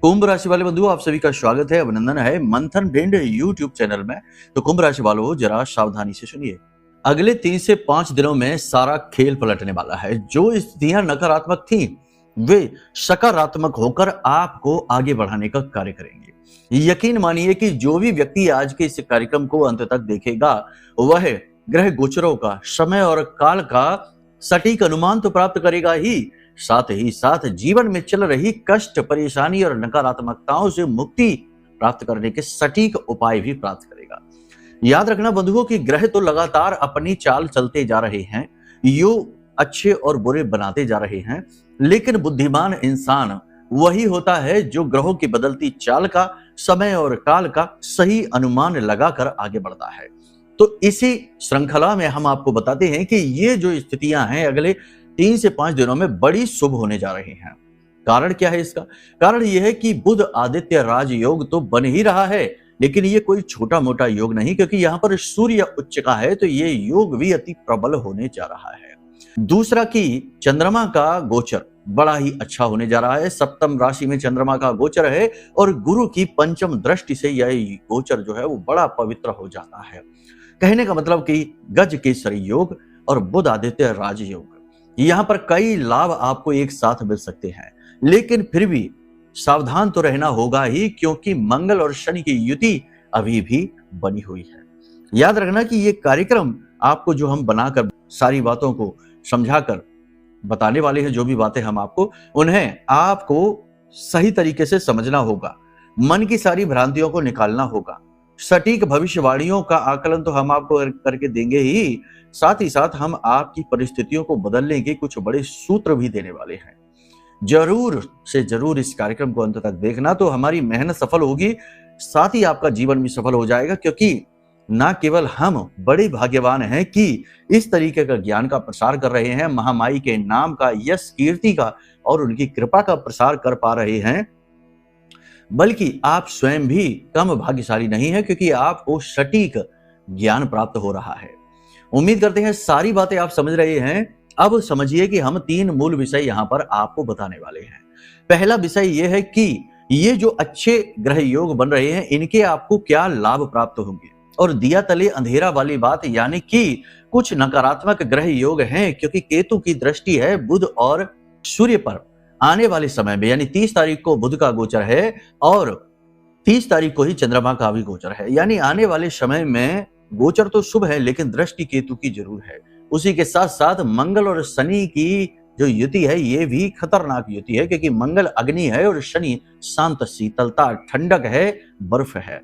कुंभ राशि वाले बंधुओं, आप सभी का स्वागत है, अभिनंदन है मंथन ब्रेंड यूट्यूब चैनल में। तो कुंभ राशि वालों, जरा सावधानी से सुनिए। अगले 3 से 5 दिनों में सारा खेल पलटने वाला है। जो स्थितियां नकारात्मक थीं, वे सकारात्मक होकर आपको आगे बढ़ाने का कार्य करेंगे। यकीन मानिए कि जो भी व्यक्ति आज के इस कार्यक्रम को अंत तक देखेगा, वह ग्रह गोचरों का, समय और काल का सटीक अनुमान तो प्राप्त करेगा ही साथ जीवन में चल रही कष्ट, परेशानी और नकारात्मकताओं से मुक्ति प्राप्त करने के सटीक उपाय भी प्राप्त करेगा। याद रखना बंधुओं कि ग्रह तो लगातार अपनी चाल चलते जा रहे हैं, योग अच्छे और बुरे बनाते जा रहे हैं, लेकिन बुद्धिमान इंसान वही होता है जो ग्रहों की बदलती चाल का, समय और काल का सही अनुमान लगाकर आगे बढ़ता है। तो इसी श्रृंखला में हम आपको बताते हैं कि ये जो स्थितियां हैं अगले 3 से 5 दिनों में बड़ी शुभ होने जा रही हैं। कारण क्या है इसका? कारण यह है कि बुध आदित्य राजयोग तो बन ही रहा है, लेकिन ये कोई छोटा मोटा योग नहीं, क्योंकि यहाँ पर सूर्य उच्च का है, तो ये योग भी अति प्रबल होने जा रहा है। दूसरा कि चंद्रमा का गोचर बड़ा ही अच्छा होने जा रहा है। सप्तम राशि में चंद्रमा का गोचर है और गुरु की पंचम दृष्टि से यह गोचर जो है वो बड़ा पवित्र हो जाता है। कहने का मतलब कि गज केसरी योग और बुध आदित्य राजयोग, यहाँ पर कई लाभ आपको एक साथ मिल सकते हैं, लेकिन फिर भी सावधान तो रहना होगा ही, क्योंकि मंगल और शनि की युति अभी भी बनी हुई है। याद रखना कि ये कार्यक्रम आपको जो हम बनाकर सारी बातों को समझाकर बताने वाले हैं, जो भी बातें हम आपको, उन्हें आपको सही तरीके से समझना होगा, मन की सारी भ्रांतियों को निकालना होगा। सटीक भविष्यवाणियों का आकलन तो हम आपको करके देंगे ही साथ हम आपकी परिस्थितियों को बदलने के कुछ बड़े सूत्र भी देने वाले हैं। जरूर से जरूर इस कार्यक्रम को अंत तक देखना, तो हमारी मेहनत सफल होगी, साथ ही आपका जीवन भी सफल हो जाएगा, क्योंकि ना केवल हम बड़े भाग्यवान हैं कि इस तरीके का ज्ञान का प्रसार कर रहे हैं, महामाई के नाम का, यश कीर्ति का और उनकी कृपा का प्रसार कर पा रहे हैं, बल्कि आप स्वयं भी कम भाग्यशाली नहीं है, क्योंकि आपको सटीक ज्ञान प्राप्त हो रहा है। उम्मीद करते हैं सारी बातें आप समझ रहे हैं। अब समझिए कि हम 3 मूल विषय यहां पर आपको बताने वाले हैं। पहला विषय यह है कि ये जो अच्छे ग्रह योग बन रहे हैं, इनके आपको क्या लाभ प्राप्त होंगे, और दिया तले अंधेरा वाली बात, यानी कि कुछ नकारात्मक ग्रह योग हैं, क्योंकि केतु की दृष्टि है बुध और सूर्य पर। आने वाले समय में यानी 30 तारीख को बुध का गोचर है और 30 तारीख को ही चंद्रमा का भी गोचर है, यानी आने वाले समय में गोचर तो शुभ है, लेकिन दृष्टि केतु की जरूर है। उसी के साथ साथ मंगल और शनि की जो युति है, ये भी खतरनाक युति है, क्योंकि मंगल अग्नि है और शनि शांत, शीतलता, ठंडक है, बर्फ है।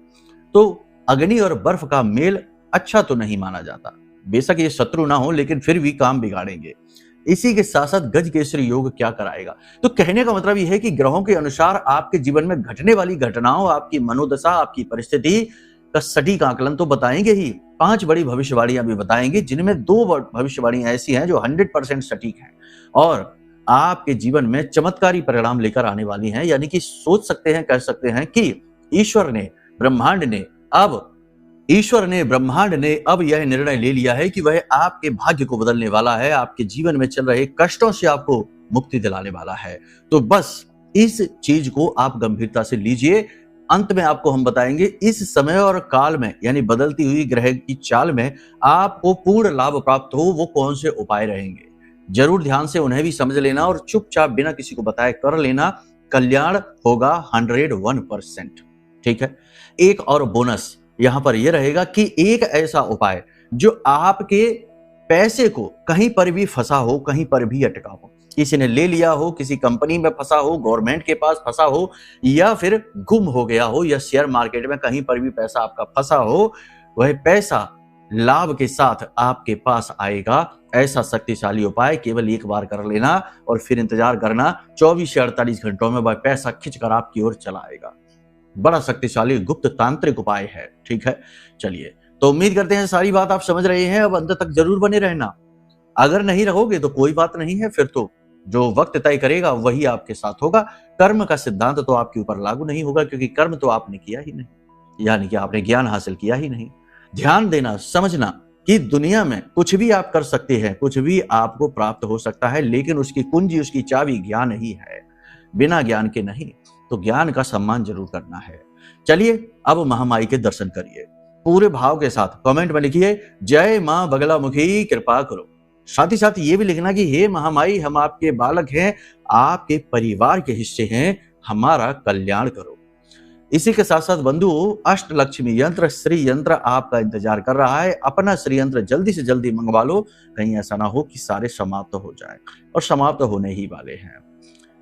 तो अग्नि और बर्फ का मेल अच्छा तो नहीं माना जाता। बेशक ये शत्रु ना हो, लेकिन फिर भी काम बिगाड़ेंगे। इसी के साथ साथ गज केसरी योग क्या कराएगा? तो कहने का मतलब यह है कि ग्रहों के अनुसार आपके जीवन में घटने वाली घटनाओं, आपकी मनोदशा, आपकी परिस्थिति का सटीक आकलन तो बताएंगे ही, 5 बड़ी भविष्यवाणियां भी बताएंगे, जिनमें 2 भविष्यवाणियां ऐसी हैं जो 100% सटीक हैं और आपके जीवन में चमत्कारी परिणाम लेकर आने वाली हैं। यानी कि सोच सकते हैं, कह सकते हैं कि ईश्वर ने, ब्रह्मांड ने अब यह निर्णय ले लिया है कि वह आपके भाग्य को बदलने वाला है, आपके जीवन में चल रहे कष्टों से आपको मुक्ति दिलाने वाला है। तो बस इस चीज को आप गंभीरता से लीजिए। अंत में आपको हम बताएंगे इस समय और काल में, यानी बदलती हुई ग्रह की चाल में आपको पूर्ण लाभ प्राप्त हो, वो कौन से उपाय रहेंगे। जरूर ध्यान से उन्हें भी समझ लेना और चुपचाप बिना किसी को बताए कर लेना, कल्याण होगा 101%। ठीक है। एक और बोनस यहां पर यह रहेगा कि एक ऐसा उपाय जो आपके पैसे को कहीं पर भी फंसा हो, कहीं पर भी अटका हो, किसी ने ले लिया हो, किसी कंपनी में फंसा हो, गवर्नमेंट के पास फंसा हो, या फिर गुम हो गया हो, या शेयर मार्केट में कहीं पर भी पैसा आपका फंसा हो, वह पैसा लाभ के साथ आपके पास आएगा। ऐसा शक्तिशाली उपाय केवल एक बार कर लेना और फिर इंतजार करना, 24 से 48 घंटों में वह पैसा खिंचकर आपकी ओर चला आएगा। बड़ा शक्तिशाली गुप्त तांत्रिक उपाय है। ठीक है, चलिए, तो उम्मीद करते हैं सारी बात आप समझ रहे हैं। अब अंत तक जरूर बने रहना। अगर नहीं रहोगे तो कोई बात नहीं है, फिर तो जो वक्त तय करेगा वही आपके साथ होगा। कर्म का सिद्धांत तो आपके ऊपर लागू नहीं होगा, क्योंकि कर्म तो आपने किया ही नहीं, यानी कि आपने ज्ञान हासिल किया ही नहीं। ध्यान देना, समझना कि दुनिया में कुछ भी आप कर सकते हैं, कुछ भी आपको प्राप्त हो सकता है, लेकिन उसकी कुंजी, उसकी चाबी ज्ञान ही है, बिना ज्ञान के नहीं। तो ज्ञान का सम्मान जरूर करना है। चलिए अब महामाई के दर्शन करिए। पूरे भाव के साथ कमेंट में लिखिए जय मां बगलामुखी कृपा करो। साथ ही साथ ये भी लिखना कि हे महामाई, हम आपके बालक हैं, आपके परिवार के हिस्से हैं, हमारा कल्याण करो। इसी के साथ साथ बंधुओं, अष्टलक्ष्मी यंत्र श्री यंत्र आपका इंतजार कर रहा है। अपना श्री यंत्र जल्दी से जल्दी मंगवा लो, कहीं ऐसा ना हो कि सारे समाप्त हो जाएं, और समाप्त होने ही वाले हैं।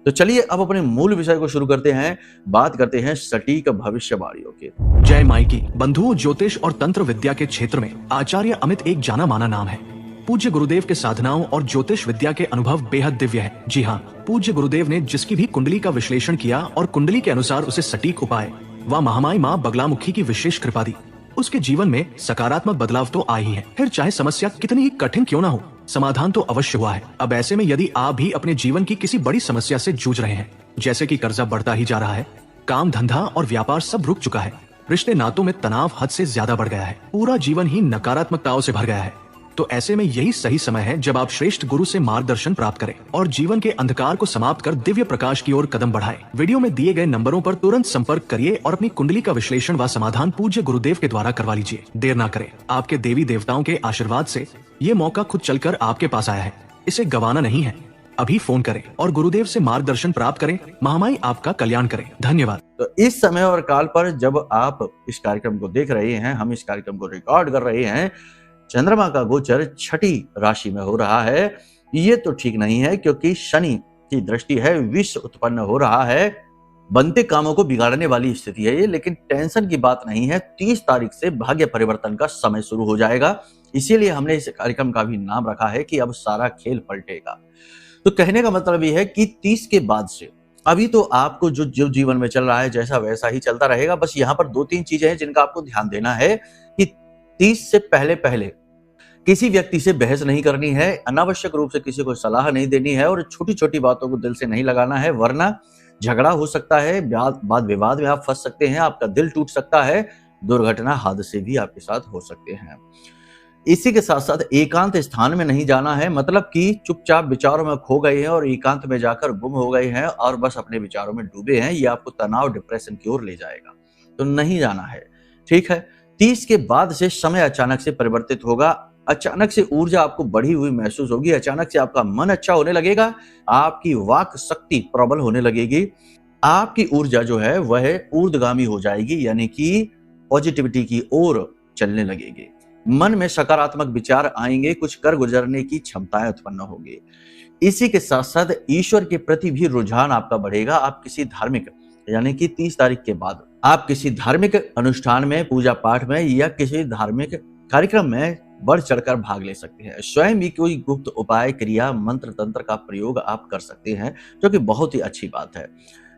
तो चलिए अब अपने मूल विषय को शुरू करते हैं। बात करते हैं सटीक भविष्यवाणियों की। जय माई की। बंधुओं, ज्योतिष और तंत्र विद्या के क्षेत्र में आचार्य अमित एक जाना माना नाम है। पूज्य गुरुदेव के साधनाओं और ज्योतिष विद्या के अनुभव बेहद दिव्य है। जी हाँ, पूज्य गुरुदेव ने जिसकी भी कुंडली का विश्लेषण किया और कुंडली के अनुसार उसे सटीक उपाय व महामाई माँ बगलामुखी की विशेष कृपा दी, उसके जीवन में सकारात्मक बदलाव तो आए ही है। फिर चाहे समस्या कितनी ही कठिन क्यों ना हो, समाधान तो अवश्य हुआ है। अब ऐसे में यदि आप भी अपने जीवन की किसी बड़ी समस्या से जूझ रहे हैं, जैसे कि कर्जा बढ़ता ही जा रहा है, काम धंधा और व्यापार सब रुक चुका है, रिश्ते नातों में तनाव हद से ज्यादा बढ़ गया है, पूरा जीवन ही नकारात्मकताओं से भर गया है, तो ऐसे में यही सही समय है जब आप श्रेष्ठ गुरु से मार्गदर्शन प्राप्त करें और जीवन के अंधकार को समाप्त कर दिव्य प्रकाश की ओर कदम बढ़ाएं। वीडियो में दिए गए नंबरों पर तुरंत संपर्क करिए और अपनी कुंडली का विश्लेषण व समाधान पूज्य गुरुदेव के द्वारा करवा लीजिए। देर ना करें, आपके देवी देवताओं के आशीर्वाद से ये मौका खुद चलकर आपके पास आया है, इसे गंवाना नहीं है। अभी फोन करें और गुरुदेव से मार्गदर्शन प्राप्त करें। महामाई आपका कल्याण करें। धन्यवाद। तो इस समय और काल पर जब आप इस कार्यक्रम को देख रहे हैं, हम इस कार्यक्रम को रिकॉर्ड कर रहे हैं, चंद्रमा का गोचर छठी राशि में हो रहा है। ये तो ठीक नहीं है, क्योंकि शनि की दृष्टि है, विष उत्पन्न हो रहा है, बनते कामों को बिगाड़ने वाली स्थिति है ये। लेकिन टेंशन की बात नहीं है, 30 तारीख से भाग्य परिवर्तन का समय शुरू हो जाएगा। इसीलिए हमने इस कार्यक्रम का भी नाम रखा है कि अब सारा खेल पलटेगा। तो कहने का मतलब ये है कि 30 के बाद से अभी तो आपको जो जीवन में चल रहा है जैसा वैसा ही चलता रहेगा। बस यहाँ पर 2-3 चीजें हैं जिनका आपको ध्यान देना है कि 30 से पहले किसी व्यक्ति से बहस नहीं करनी है, अनावश्यक रूप से किसी को सलाह नहीं देनी है, और छोटी छोटी बातों को दिल से नहीं लगाना है, वरना झगड़ा हो सकता है, वाद विवाद में आप फंस सकते हैं, आपका दिल टूट सकता है, दुर्घटना हादसे भी आपके साथ हो सकते हैं। इसी के साथ साथ एकांत स्थान में नहीं जाना है, मतलब कि चुपचाप विचारों में खो गए हैं और एकांत में जाकर गुम हो गए हैं और बस अपने विचारों में डूबे हैं, ये आपको तनाव डिप्रेशन की ओर ले जाएगा, तो नहीं जाना है। ठीक है, 30 के बाद से समय अचानक से परिवर्तित होगा, अचानक से ऊर्जा आपको बढ़ी हुई महसूस होगी, अचानक से आपका मन अच्छा होने लगेगा, आपकी वाक शक्ति प्रबल होने लगेगी, आपकी ऊर्जा जो है वह ऊर्ध्वगामी हो जाएगी, यानी कि पॉजिटिविटी की ओर चलने लगेगी। मन में सकारात्मक विचार आएंगे, कुछ कर गुजरने की क्षमताएं उत्पन्न होगी। इसी के साथ साथ ईश्वर के प्रति भी रुझान आपका बढ़ेगा। आप किसी धार्मिक, यानी कि 30 तारीख के बाद आप किसी धार्मिक अनुष्ठान में, पूजा पाठ में या किसी धार्मिक कार्यक्रम में बढ़ चढ़कर भाग ले सकते हैं। स्वयं भी कोई गुप्त उपाय, क्रिया, मंत्र तंत्र का प्रयोग आप कर सकते हैं, जो कि बहुत ही अच्छी बात है।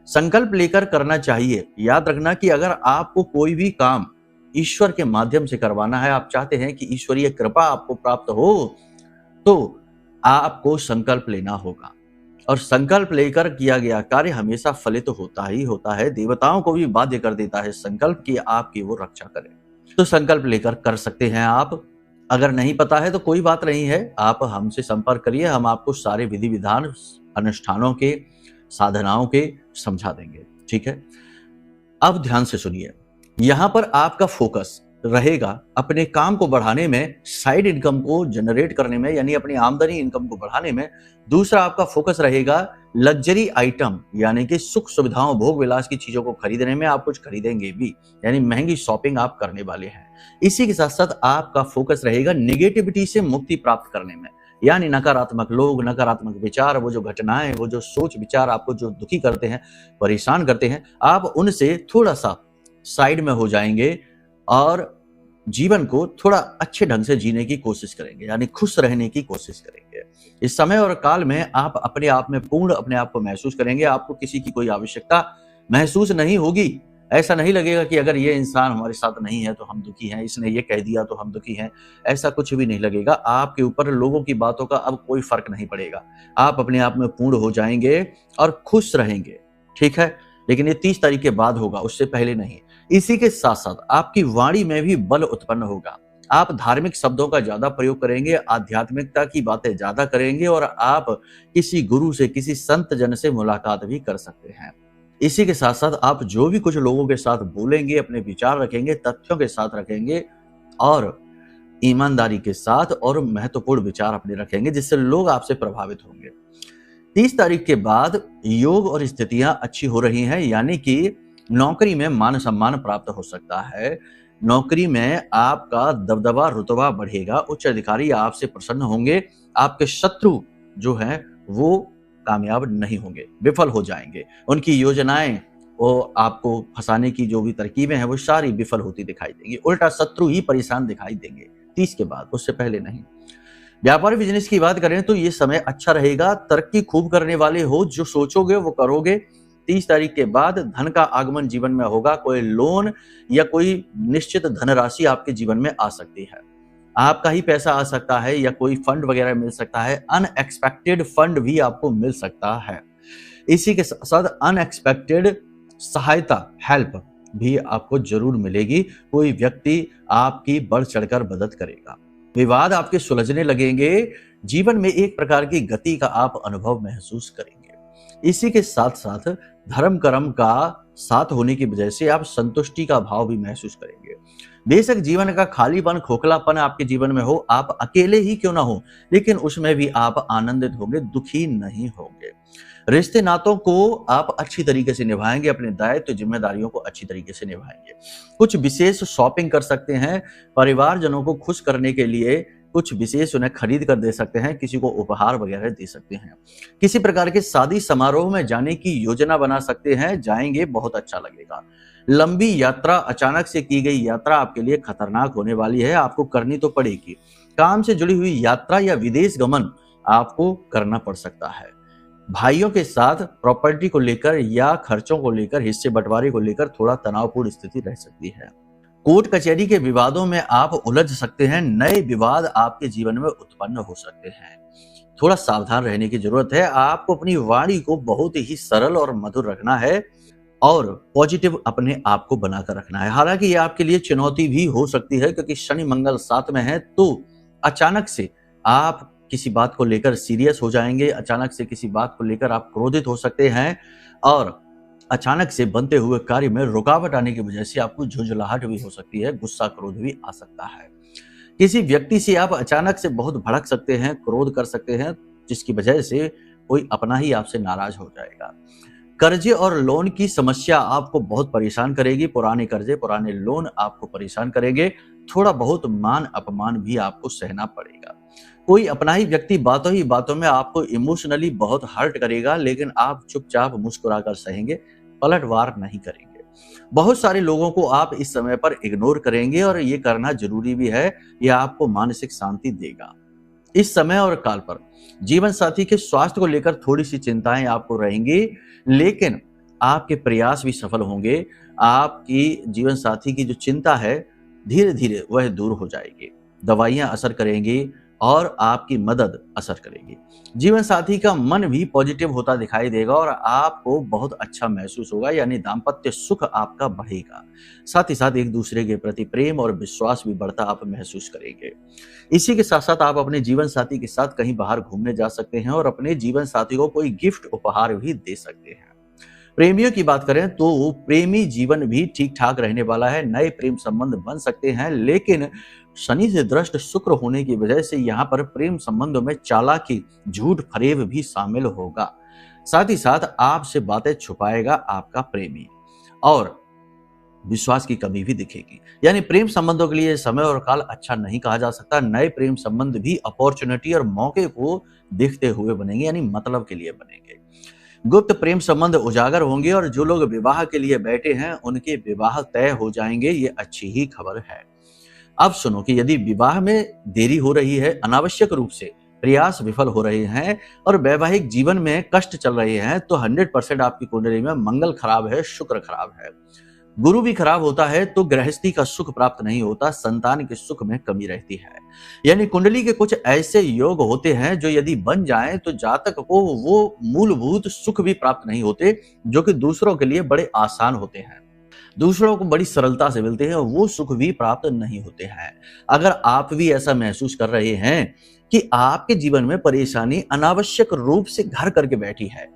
संकल्प लेकर करना चाहिए। याद रखना कि अगर आपको कोई भी काम ईश्वर के माध्यम से करवाना है, आप चाहते हैं कि ईश्वरीय कृपा आपको प्राप्त हो, तो आपको संकल्प लेना होगा, और संकल्प लेकर किया गया कार्य हमेशा फलित होता ही होता है। देवताओं को भी बाध्य कर देता है संकल्प की आपकी वो रक्षा करें। तो संकल्प लेकर कर सकते हैं आप। अगर नहीं पता है तो कोई बात नहीं है, आप हमसे संपर्क करिए, हम आपको सारे विधि विधान, अनुष्ठानों के, साधनाओं के समझा देंगे। ठीक है, अब ध्यान से सुनिए। यहां पर आपका फोकस रहेगा अपने काम को बढ़ाने में, साइड इनकम को जनरेट करने में, यानी अपनी आमदनी इनकम को बढ़ाने में। दूसरा आपका फोकस रहेगा लग्जरी आइटम, यानी कि सुख सुविधाओं, भोग विलास की चीजों को खरीदने में। आप कुछ खरीदेंगे भी, यानी महंगी शॉपिंग आप करने वाले हैं। इसी के साथ साथ आपका फोकस रहेगा निगेटिविटी से मुक्ति प्राप्त करने में, यानी नकारात्मक लोग, नकारात्मक विचार, वो जो घटनाएं, वो जो सोच विचार आपको जो दुखी करते हैं, परेशान करते हैं, आप उनसे थोड़ा सा साइड में हो जाएंगे और जीवन को थोड़ा अच्छे ढंग से जीने की कोशिश करेंगे, यानी खुश रहने की कोशिश करेंगे। इस समय और काल में आप अपने आप में पूर्ण अपने आप को महसूस करेंगे। आपको किसी की कोई आवश्यकता महसूस नहीं होगी। ऐसा नहीं लगेगा कि अगर ये इंसान हमारे साथ नहीं है तो हम दुखी हैं, इसने ये कह दिया तो हम दुखी हैं, ऐसा कुछ भी नहीं लगेगा। आपके ऊपर लोगों की बातों का अब कोई फर्क नहीं पड़ेगा। आप अपने आप में पूर्ण हो जाएंगे और खुश रहेंगे। ठीक है, लेकिन ये 30 तारीख के बाद होगा, उससे पहले नहीं। इसी के साथ साथ आपकी वाणी में भी बल उत्पन्न होगा। आप धार्मिक शब्दों का ज्यादा प्रयोग करेंगे, आध्यात्मिकता की बातें ज्यादा करेंगे और आप किसी गुरु से, किसी संत जन से मुलाकात भी कर सकते हैं। इसी के साथ साथ आप जो भी कुछ लोगों के साथ बोलेंगे, अपने विचार रखेंगे, तथ्यों के साथ रखेंगे और ईमानदारी के साथ और महत्वपूर्ण विचार अपने रखेंगे, जिससे लोग आपसे प्रभावित होंगे। 30 तारीख के बाद योग और स्थितियां अच्छी हो रही हैं, यानी कि नौकरी में मान सम्मान प्राप्त हो सकता है। नौकरी में आपका दबदबा रुतबा बढ़ेगा, उच्च अधिकारी आपसे प्रसन्न होंगे, आपके शत्रु जो हैं वो कामयाब नहीं होंगे, विफल हो जाएंगे। उनकी योजनाएं, वो आपको फंसाने की जो भी तरकीबें हैं वो सारी विफल होती दिखाई देंगी। उल्टा शत्रु ही परेशान दिखाई देंगे 30 के बाद, उससे पहले नहीं। व्यापार बिजनेस की बात करें तो ये समय अच्छा रहेगा। तरक्की खूब करने वाले हो, जो सोचोगे वो करोगे। 30 तारीख के बाद धन का आगमन जीवन में होगा। कोई लोन या कोई निश्चित धनराशि आपके जीवन में आ सकती है। आपका ही पैसा आ सकता है या कोई फंड वगैरह मिल सकता है। अनएक्सपेक्टेड फंड भी आपको मिल सकता है। इसी के साथ अनएक्सपेक्टेड सहायता, हेल्प भी आपको जरूर मिलेगी। कोई व्यक्ति आपकी बढ़ चढ़कर मदद करेगा। विवाद आपके सुलझने लगेंगे। जीवन में एक प्रकार की गति का आप अनुभव महसूस करेंगे। इसी के साथ साथ धर्म कर्म का साथ होने की वजह से आप संतुष्टि का भाव भी महसूस करेंगे। बेशक जीवन का खालीपन, खोखलापन आपके जीवन में हो, आप अकेले ही क्यों ना हो, लेकिन उसमें भी आप आनंदित होंगे, दुखी नहीं होंगे। रिश्ते नातों को आप अच्छी तरीके से निभाएंगे, अपने दायित्व जिम्मेदारियों को अच्छी तरीके से निभाएंगे। कुछ विशेष शॉपिंग कर सकते हैं, परिवारजनों को खुश करने के लिए कुछ विशेष उन्हें खरीद कर दे सकते हैं, किसी को उपहार वगैरह दे सकते हैं। किसी प्रकार के शादी समारोह में जाने की योजना बना सकते हैं, जाएंगे, बहुत अच्छा लगेगा। लंबी यात्रा, अचानक से की गई यात्रा आपके लिए खतरनाक होने वाली है, आपको करनी तो पड़ेगी। काम से जुड़ी हुई यात्रा या विदेश गमन आपको करना पड़ सकता है। भाइयों के साथ प्रॉपर्टी को लेकर या खर्चों को लेकर, हिस्से बंटवारे को लेकर थोड़ा तनावपूर्ण स्थिति रह सकती है। कोर्ट कचहरी के विवादों में आप उलझ सकते हैं। नए विवाद आपके जीवन में उत्पन्न हो सकते हैं। थोड़ा सावधान रहने की जरूरत है। आपको अपनी वाणी को बहुत ही सरल और मधुर रखना है और पॉजिटिव अपने आप को बनाकर रखना है। हालांकि ये आपके लिए चुनौती भी हो सकती है, क्योंकि शनि मंगल साथ में है, तो अचानक से आप किसी बात को लेकर सीरियस हो जाएंगे। अचानक से किसी बात को लेकर आप क्रोधित हो सकते हैं और अचानक से बनते हुए कार्य में रुकावट आने की वजह से आपको झुंझलाहट भी हो सकती है, गुस्सा क्रोध भी आ सकता है। किसी व्यक्ति से आप अचानक से बहुत भड़क सकते हैं, क्रोध कर सकते हैं, जिसकी वजह से कोई अपना ही आपसे नाराज हो जाएगा। कर्जे और लोन की समस्या आपको बहुत परेशान करेगी। पुराने कर्जे, पुराने लोन आपको परेशान करेंगे। थोड़ा बहुत मान अपमान भी आपको सहना पड़ेगा। कोई अपना ही व्यक्ति बातों ही बातों में आपको इमोशनली बहुत हर्ट करेगा, लेकिन आप चुपचाप मुस्कुराकर सहेंगे, पलटवार नहीं करेंगे। बहुत सारे लोगों को आप इस समय पर इग्नोर करेंगे और ये करना जरूरी भी है। यह आपको मानसिक शांति देगा। इस समय और काल पर जीवन साथी के स्वास्थ्य को लेकर थोड़ी सी चिंताएं आपको रहेंगी, लेकिन आपके प्रयास भी सफल होंगे। आपकी जीवन साथी की जो चिंता है, धीरे धीरे वह दूर हो जाएगी। दवाइयां असर करेंगी और आपकी मदद असर करेगी। जीवन साथी का मन भी पॉजिटिव होता दिखाई देगा और आपको बहुत अच्छा महसूस होगा, यानी दाम्पत्य सुख आपका बढ़ेगा। साथ ही साथ एक दूसरे के प्रति प्रेम और विश्वास भी बढ़ता आप महसूस करेंगे। इसी के साथ साथ आप अपने जीवन साथी के साथ कहीं बाहर घूमने जा सकते हैं और अपने जीवन साथी को कोई गिफ्ट उपहार भी दे सकते हैं। प्रेमियों की बात करें तो प्रेमी जीवन भी ठीक ठाक रहने वाला है। नए प्रेम संबंध बन सकते हैं, लेकिन शनि से दृष्ट शुक्र होने की वजह से यहाँ पर प्रेम संबंधों में चालाकी, झूठ फरेब भी शामिल होगा। साथ ही साथ आपसे बातें छुपाएगा आपका प्रेमी और विश्वास की कमी भी दिखेगी। यानी प्रेम संबंधों के लिए समय और काल अच्छा नहीं कहा जा सकता। नए प्रेम संबंध भी अपॉर्चुनिटी और मौके को देखते हुए बनेंगे, यानी मतलब के लिए बनेंगे। गुप्त प्रेम संबंध उजागर होंगे और जो लोग विवाह के लिए बैठे हैं उनके विवाह तय हो जाएंगे। ये अच्छी ही खबर है। अब सुनो कि यदि विवाह में देरी हो रही है, अनावश्यक रूप से प्रयास विफल हो रहे हैं और वैवाहिक जीवन में कष्ट चल रहे हैं, तो 100% आपकी कुंडली में मंगल खराब है, शुक्र खराब है, गुरु भी खराब होता है, तो गृहस्थी का सुख प्राप्त नहीं होता, संतान के सुख में कमी रहती है। यानी कुंडली के कुछ ऐसे योग होते हैं जो यदि बन जाएं तो जातक को वो मूलभूत सुख भी प्राप्त नहीं होते, जो कि दूसरों के लिए बड़े आसान होते हैं, दूसरों को बड़ी सरलता से मिलते हैं, वो सुख भी प्राप्त नहीं होते हैं। अगर आप भी ऐसा महसूस कर रहे हैं कि आपके जीवन में परेशानी अनावश्यक रूप से घर करके बैठी है,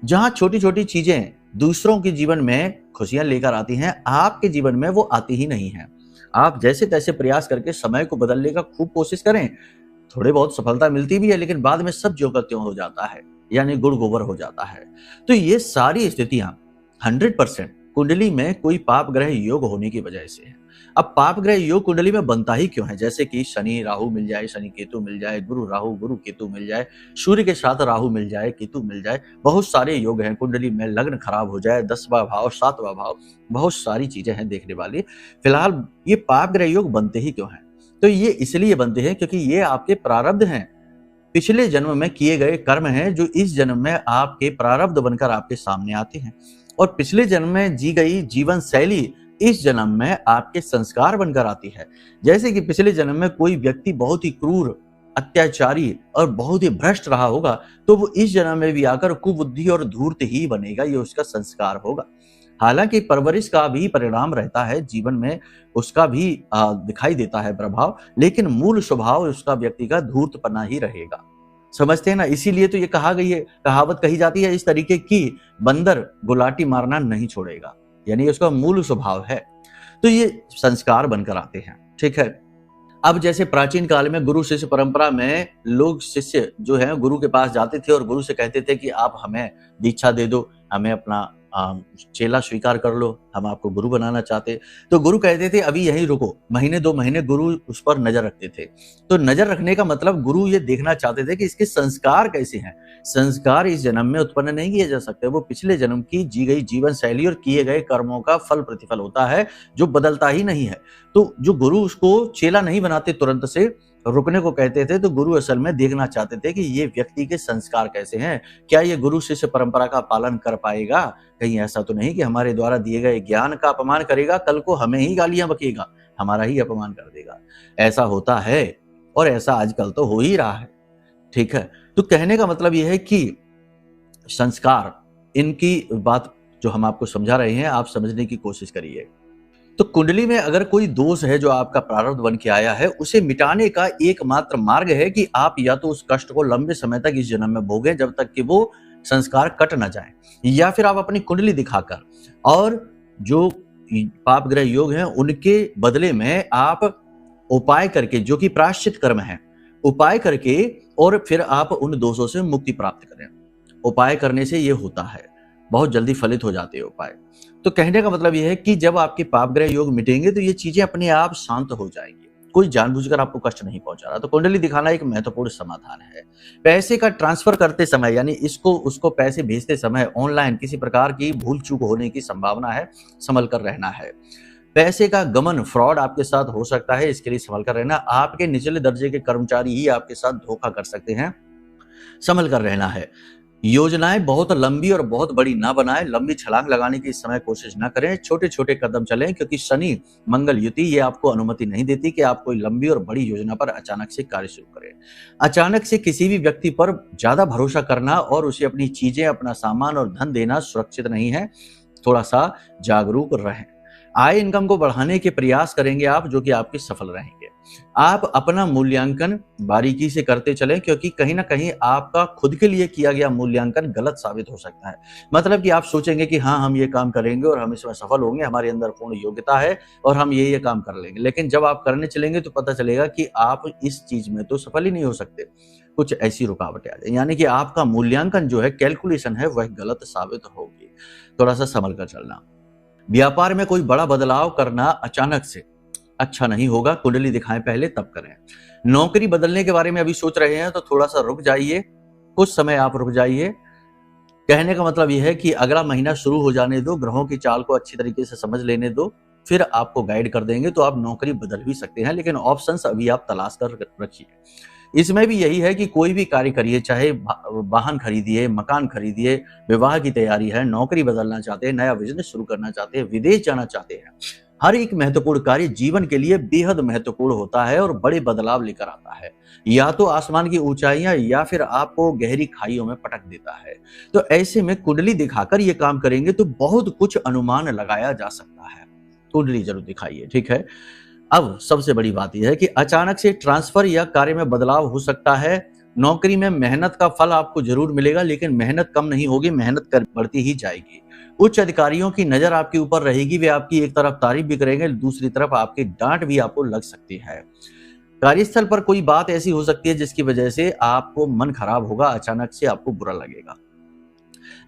जहां छोटी छोटी चीजें दूसरों के जीवन में खुशियां लेकर आती हैं, आपके जीवन में वो आती ही नहीं है। आप जैसे तैसे प्रयास करके समय को बदलने का खूब कोशिश करें, थोड़े बहुत सफलता मिलती भी है, लेकिन बाद में सब ज्यों का त्यों हो जाता है, यानी गुड़ गोबर हो जाता है। तो ये सारी स्थितियां 100% कुंडली में कोई पाप ग्रह योग होने की वजह से है। अब पाप ग्रह योग कुंडली में बनता ही क्यों है? जैसे कि शनि राहु मिल जाए, शनि केतु मिल जाए, गुरु राहु गुरु केतु मिल जाए, सूर्य के साथ राहु मिल जाए, केतु मिल जाए, बहुत सारे योग हैं कुंडली में। लग्न खराब हो जाए, 10वां भाव, 7वां भाव, बहुत सारी चीजें हैं देखने वाली। फिलहाल ये पाप ग्रह योग बनते ही क्यों हैं? तो ये इसलिए बनते हैं क्योंकि ये आपके प्रारब्ध हैं, पिछले जन्म में किए गए कर्म हैं, जो इस जन्म में आपके प्रारब्ध बनकर आपके सामने आते हैं। और पिछले जन्म में जी गई जीवन शैली इस जन्म में आपके संस्कार बनकर आती है। जैसे कि पिछले जन्म में कोई व्यक्ति बहुत ही क्रूर, अत्याचारी और बहुत ही भ्रष्ट रहा होगा, तो वो इस जन्म में भी आकर कुबुद्धि और धूर्त ही बनेगा, ये उसका संस्कार होगा। हालांकि परवरिश का भी परिणाम रहता है, जीवन में उसका भी दिखाई देता है प्रभाव, लेकिन मूल स्वभाव उसका व्यक्ति का धूर्तपना ही रहेगा। समझते हैं ना? इसीलिए तो ये कहावत कही जाती है इस तरीके की, बंदर गुलाटी मारना नहीं छोड़ेगा, यानी उसका मूल स्वभाव है। तो ये संस्कार बनकर आते हैं, ठीक है। अब जैसे प्राचीन काल में गुरु शिष्य परंपरा में लोग, शिष्य जो है गुरु के पास जाते थे और गुरु से कहते थे कि आप हमें दीक्षा दे दो, हमें अपना चेला स्वीकार कर लो, हम आपको गुरु बनाना चाहते। तो गुरु कहते थे अभी यहीं रुको, महीने 2 महीने गुरु उस पर नजर रखते थे। तो नजर रखने का मतलब गुरु ये देखना चाहते थे कि इसके संस्कार कैसे हैं। संस्कार इस जन्म में उत्पन्न नहीं किए जा सकते, वो पिछले जन्म की जी गई जीवन शैली और किए गए कर्मों का फल प्रतिफल होता है, जो बदलता ही नहीं है। तो जो गुरु उसको चेला नहीं बनाते, तुरंत से रुकने को कहते थे, तो गुरु असल में देखना चाहते थे कि ये व्यक्ति के संस्कार कैसे हैं, क्या ये गुरु शिष्य परंपरा का पालन कर पाएगा, कहीं ऐसा तो नहीं कि हमारे द्वारा दिए गए ज्ञान का अपमान करेगा, कल को हमें ही गालियां बकेगा, हमारा ही अपमान कर देगा। ऐसा होता है और ऐसा आजकल तो हो ही रहा है, ठीक है। तो कहने का मतलब यह है कि संस्कार, इनकी बात जो हम आपको समझा रहे हैं, आप समझने की कोशिश करिए। तो कुंडली में अगर कोई दोष है जो आपका प्रारब्ध बन के आया है, उसे मिटाने का एकमात्र मार्ग है कि आप या तो उस कष्ट को लंबे समय तक इस जन्म में भोगें जब तक कि वो संस्कार कट ना जाए, या फिर आप अपनी कुंडली दिखाकर और जो पाप ग्रह योग हैं उनके बदले में आप उपाय करके, जो कि प्रायश्चित कर्म है, उपाय करके और फिर आप उन दोषों से मुक्ति प्राप्त करें। उपाय करने से ये होता है, बहुत जल्दी फलित हो जाते हैं उपाय। तो कहने का मतलब यह है कि जब आपके पाप ग्रह योग मिटेंगे तो ये चीजें अपने आप शांत हो जाएंगी, कोई जानबूझकर आपको कष्ट नहीं पहुंचा रहा। तो कुंडली दिखाना एक महत्वपूर्ण समाधान है। पैसे का ट्रांसफर करते समय, यानी इसको उसको पैसे भेजते समय ऑनलाइन किसी प्रकार की भूल चूक होने की संभावना है, संभल कर रहना है। पैसे का गमन, फ्रॉड आपके साथ हो सकता है, इसके लिए संभल कर रहना। आपके निचले दर्जे के कर्मचारी ही आपके साथ धोखा कर सकते हैं, संभल कर रहना है। योजनाएं बहुत लंबी और बहुत बड़ी ना बनाएं, लंबी छलांग लगाने की इस समय कोशिश ना करें, छोटे छोटे कदम चलें, क्योंकि शनि मंगल युति ये आपको अनुमति नहीं देती कि आप कोई लंबी और बड़ी योजना पर अचानक से कार्य शुरू करें। अचानक से किसी भी व्यक्ति पर ज्यादा भरोसा करना और उसे अपनी चीजें, अपना सामान और धन देना सुरक्षित नहीं है, थोड़ा सा जागरूक रहें। आय इनकम को बढ़ाने के प्रयास करेंगे आप, जो कि आपके सफल रहेंगे। आप अपना मूल्यांकन बारीकी से करते चलें, क्योंकि कहीं ना कहीं आपका खुद के लिए किया गया मूल्यांकन गलत साबित हो सकता है। मतलब कि आप सोचेंगे कि हाँ, हम ये काम करेंगे और हम इसमें सफल होंगे, हमारे अंदर पूर्ण योग्यता है और हम ये काम कर लेंगे, लेकिन जब आप करने चलेंगे तो पता चलेगा कि आप इस चीज में तो सफल ही नहीं हो सकते, कुछ ऐसी रुकावटें आ जाए, यानी कि आपका मूल्यांकन जो है, कैलकुलेशन है, वह गलत साबित होगी। थोड़ा सा संभल कर चलना। व्यापार में कोई बड़ा बदलाव करना अचानक से अच्छा नहीं होगा, कुंडली दिखाएं पहले तब करें। नौकरी बदलने के बारे में अभी सोच रहे हैं तो थोड़ा सा रुक जाइए, कुछ समय आप रुक जाइए। कहने का मतलब यह है कि अगला महीना शुरू हो जाने दो, ग्रहों की चाल को अच्छी तरीके से समझ लेने दो, फिर आपको गाइड कर देंगे तो आप नौकरी बदल भी सकते हैं, लेकिन ऑप्शंस अभी आप तलाश कर रखिए। इसमें भी यही है कि कोई भी कार्य करिए, चाहे वाहन खरीदिए, मकान खरीदिए, विवाह की तैयारी है, नौकरी बदलना चाहते हैं, नया बिजनेस शुरू करना चाहते हैं, विदेश जाना चाहते हैं, हर एक महत्वपूर्ण कार्य जीवन के लिए बेहद महत्वपूर्ण होता है और बड़े बदलाव लेकर आता है। या तो आसमान की ऊंचाइयां या फिर आपको गहरी खाइयों में पटक देता है। तो ऐसे में कुंडली दिखाकर ये काम करेंगे तो बहुत कुछ अनुमान लगाया जा सकता है। कुंडली जरूर दिखाइए, ठीक है। अब सबसे बड़ी बात यह है कि अचानक से ट्रांसफर या कार्य में बदलाव हो सकता है। नौकरी में मेहनत का फल आपको जरूर मिलेगा, लेकिन मेहनत कम नहीं होगी, मेहनत कर बढ़ती ही जाएगी। उच्च अधिकारियों की नजर आपके ऊपर रहेगी, वे आपकी एक तरफ तारीफ भी करेंगे, दूसरी तरफ आपकी डांट भी आपको लग सकती है। कार्यस्थल पर कोई बात ऐसी हो सकती है जिसकी वजह से आपको मन खराब होगा, अचानक से आपको बुरा लगेगा।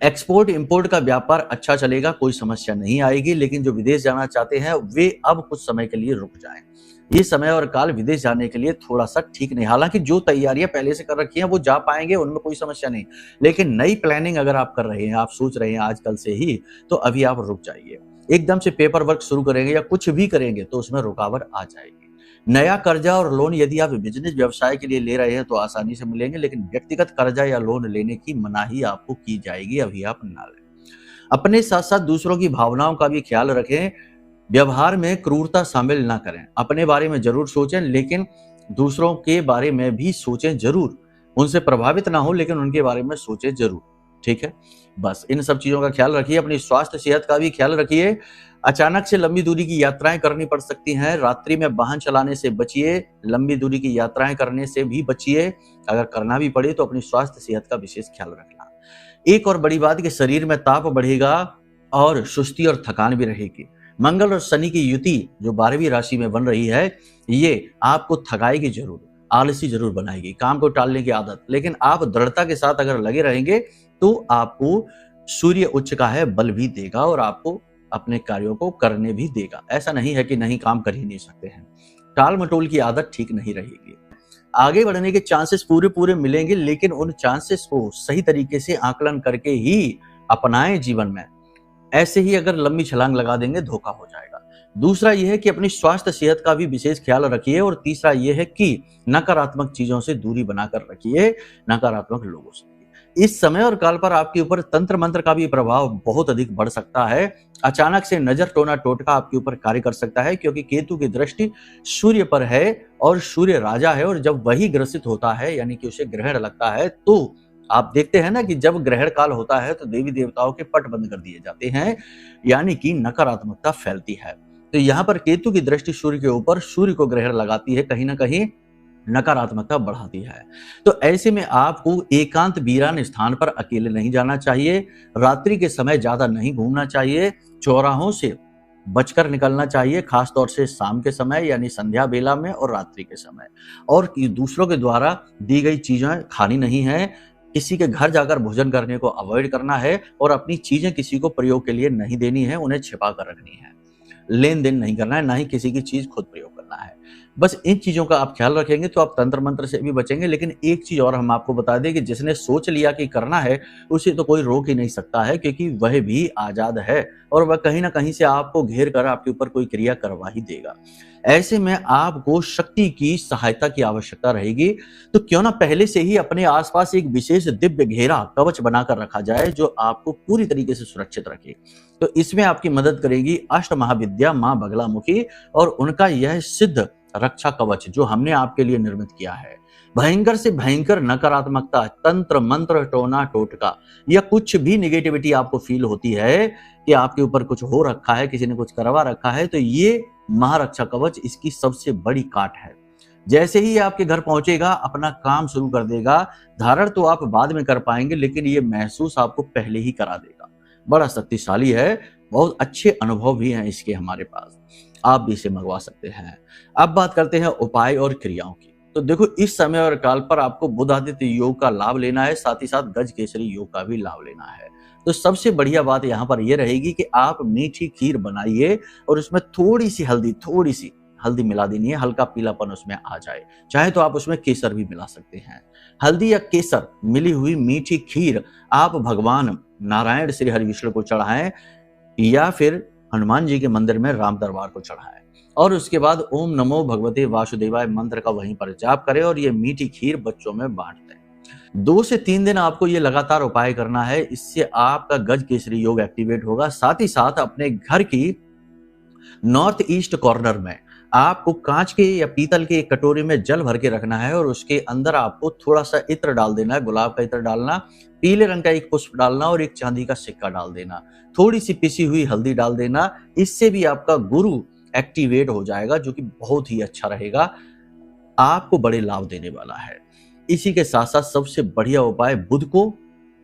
एक्सपोर्ट इंपोर्ट का व्यापार अच्छा चलेगा, कोई समस्या नहीं आएगी, लेकिन जो विदेश जाना चाहते हैं वे अब कुछ समय के लिए रुक जाएं। ये समय और काल विदेश जाने के लिए थोड़ा सा ठीक नहीं। हालांकि जो तैयारियां पहले से कर रखी हैं वो जा पाएंगे, उनमें कोई समस्या नहीं। लेकिन नई प्लानिंग अगर आप कर रहे हैं, आप सोच रहे हैं आजकल से ही, तो अभी आप रुक जाइए। एकदम से पेपर वर्क शुरू करेंगे या कुछ भी करेंगे तो उसमें रुकावट आ जाएगी। नया कर्जा और लोन यदि आप बिजनेस व्यवसाय के लिए ले रहे हैं तो आसानी से मिलेंगे, लेकिन व्यक्तिगत कर्जा या लोन लेने की मनाही आपको की जाएगी, अभी आप ना लें। अपने साथ साथ दूसरों की भावनाओं का भी ख्याल रखें, व्यवहार में क्रूरता शामिल ना करें। अपने बारे में जरूर सोचें, लेकिन दूसरों के बारे में भी सोचें जरूर। उनसे प्रभावित ना हो, लेकिन उनके बारे में सोचें जरूर। ठीक है, बस इन सब चीजों का ख्याल रखिए। अपनी स्वास्थ्य सेहत का भी ख्याल रखिए। अचानक से लंबी दूरी की यात्राएं करनी पड़ सकती हैं। रात्रि में वाहन चलाने से बचिए, लंबी दूरी की यात्राएं करने से भी बचिए। अगर करना भी पड़े तो अपनी स्वास्थ्य सेहत का विशेष ख्याल रखना। एक और बड़ी बात कि शरीर में ताप बढ़ेगा और सुस्ती और थकान भी रहेगी। मंगल और शनि की युति जो 12वीं राशि में बन रही है, ये आपको थकाएगी जरूर, आलसी जरूर बनाएगी, काम को टालने की आदत। लेकिन आप दृढ़ता के साथ अगर लगे रहेंगे तो आपको सूर्य उच्च का है बल भी देगा और आपको अपने कार्यों को करने भी देगा। ऐसा नहीं है कि नहीं, काम कर ही नहीं सकते हैं। टाल मटोल की आदत ठीक नहीं रहेगी। आगे बढ़ने के चांसेस पूरे मिलेंगे, लेकिन उन चांसेस को सही तरीके से आकलन करके ही अपनाएं जीवन में। ऐसे ही अगर लंबी छलांग लगा देंगे धोखा हो जाएगा। दूसरा यह है कि अपनी स्वास्थ्य सेहत का भी विशेष ख्याल रखिए। और तीसरा यह है कि नकारात्मक चीजों से दूरी बनाकर रखिए, नकारात्मक लोगों से। इस समय और काल पर आपके ऊपर तंत्र मंत्र का भी प्रभाव बहुत अधिक बढ़ सकता है। अचानक से नजर टोना टोटका आपके ऊपर कार्य कर सकता है, क्योंकि केतु की दृष्टि सूर्य पर है और सूर्य राजा है। और जब वही ग्रसित होता है, यानी कि उसे ग्रहण लगता है, तो आप देखते हैं ना कि जब ग्रहण काल होता है तो देवी देवताओं के पट बंद कर दिए जाते हैं, यानी कि नकारात्मकता फैलती है। तो यहाँ पर केतु की दृष्टि सूर्य के ऊपर, सूर्य को ग्रहण लगाती है, कहीं ना कहीं नकारात्मकता बढ़ाती है। तो ऐसे में आपको एकांत वीरान स्थान पर अकेले नहीं जाना चाहिए। रात्रि के समय ज्यादा नहीं घूमना चाहिए। चौराहों से बचकर निकलना चाहिए, खासतौर से शाम के समय यानी संध्या बेला में और रात्रि के समय। और दूसरों के द्वारा दी गई चीजें खानी नहीं है। किसी के घर जाकर भोजन करने को अवॉइड करना है और अपनी चीजें किसी को प्रयोग के लिए नहीं देनी है, उन्हें छिपा कर रखनी है। लेन देन नहीं करना है, ना ही किसी की चीज खुद प्रयोग करना है। बस इन चीजों का आप ख्याल रखेंगे तो आप तंत्र मंत्र से भी बचेंगे। लेकिन एक चीज और हम आपको बता दें कि जिसने सोच लिया कि करना है, उसे तो कोई रोक ही नहीं सकता है, क्योंकि वह भी आजाद है और वह कहीं ना कहीं से आपको घेर कर आपके ऊपर कोई क्रिया करवा ही देगा। ऐसे में आपको शक्ति की सहायता की आवश्यकता रहेगी। तो क्यों ना पहले से ही अपने आसपास एक विशेष दिव्य घेरा कवच बनाकर रखा जाए, जो आपको पूरी तरीके से सुरक्षित रखे। तो इसमें आपकी मदद करेगी अष्ट महाविद्या मां बगलामुखी और उनका यह सिद्ध रक्षा कवच जो हमने आपके लिए निर्मित किया है। भयंकर से भयंकर नकारात्मकता, तंत्र मंत्र, टोना टोटका या कुछ भी निगेटिविटी आपको फील होती है कि आपके ऊपर कुछ हो रखा है, किसी ने कुछ करवा रखा है, तो ये महारक्षा कवच इसकी सबसे बड़ी काट है। जैसे ही आपके घर पहुंचेगा अपना काम शुरू कर देगा। धारण तो आप बाद में कर पाएंगे, लेकिन ये महसूस आपको पहले ही करा देगा। बड़ा शक्तिशाली है, बहुत अच्छे अनुभव भी हैं इसके हमारे पास। आप भी इसे मंगवा सकते हैं। अब बात करते हैं उपाय और क्रियाओं की। तो देखो, इस समय और काल पर आपको बुध आदित्य योग का लाभ लेना है, साथ ही साथ गज केसरी योग का भी लाभ लेना है। तो सबसे बढ़िया बात यहाँ पर यह रहेगी कि आप मीठी खीर बनाइए और उसमें थोड़ी सी हल्दी मिला देनी है, हल्का पीलापन उसमें आ जाए। चाहे तो आप उसमें केसर भी मिला सकते हैं। हल्दी या केसर मिली हुई मीठी खीर आप भगवान नारायण श्री हरि विष्णु को चढ़ाएं या फिर हनुमान जी के मंदिर में राम दरबार को चढ़ाएं और उसके बाद ओम नमो भगवते वासुदेवाय मंत्र का वहीं पर जाप करें और ये मीठी खीर बच्चों में बांट दें। 2 से 3 दिन आपको ये लगातार उपाय करना है। इससे आपका गज केसरी योग एक्टिवेट होगा। साथ ही साथ अपने घर की नॉर्थ ईस्ट कॉर्नर में आपको कांच के या पीतल के एक कटोरे में जल भर के रखना है और उसके अंदर आपको थोड़ा सा इत्र डाल देना है। गुलाब का इत्र डालना, पीले रंग का एक पुष्प डालना और एक चांदी का सिक्का डाल देना। थोड़ी सी पिसी हुई हल्दी डाल देना। इससे भी आपका गुरु एक्टिवेट हो जाएगा, जो कि बहुत ही अच्छा रहेगा, आपको बड़े लाभ देने वाला है। इसी के साथ साथ सबसे बढ़िया उपाय बुध को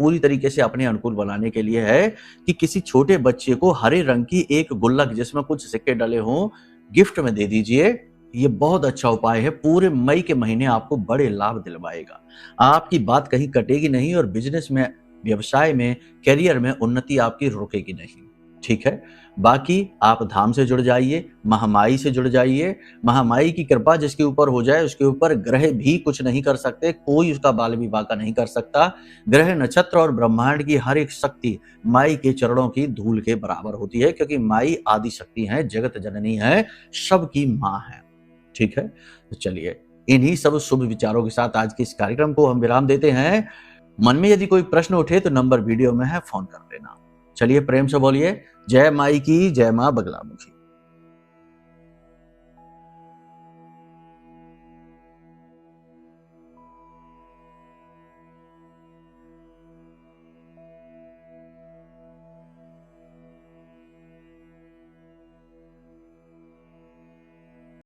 पूरी तरीके से अपने अनुकूल बनाने के लिए है कि किसी छोटे बच्चे को हरे रंग की एक गुल्लक जिसमें कुछ सिक्के डले हों गिफ्ट में दे दीजिए। ये बहुत अच्छा उपाय है, पूरे मई के महीने आपको बड़े लाभ दिलवाएगा। आपकी बात कहीं कटेगी नहीं और बिजनेस में, व्यवसाय में, करियर में उन्नति आपकी रुकेगी नहीं। ठीक है, बाकी आप धाम से जुड़ जाइए, महामाई से जुड़ जाइए। महामाई की कृपा जिसके ऊपर हो जाए उसके ऊपर ग्रह भी कुछ नहीं कर सकते, कोई उसका बाल भी बांका नहीं कर सकता। ग्रह, नक्षत्र और ब्रह्मांड की हर एक शक्ति माई के चरणों की धूल के बराबर होती है, क्योंकि माई आदि शक्ति है, जगत जननी है, सबकी माँ है। ठीक है, तो चलिए इन्हीं सब शुभ विचारों के साथ आज के इस कार्यक्रम को हम विराम देते हैं। मन में यदि कोई प्रश्न उठे तो नंबर वीडियो में है, फोन कर लेना। चलिए प्रेम से बोलिए जय माई की, जय माँ बगलामुखी।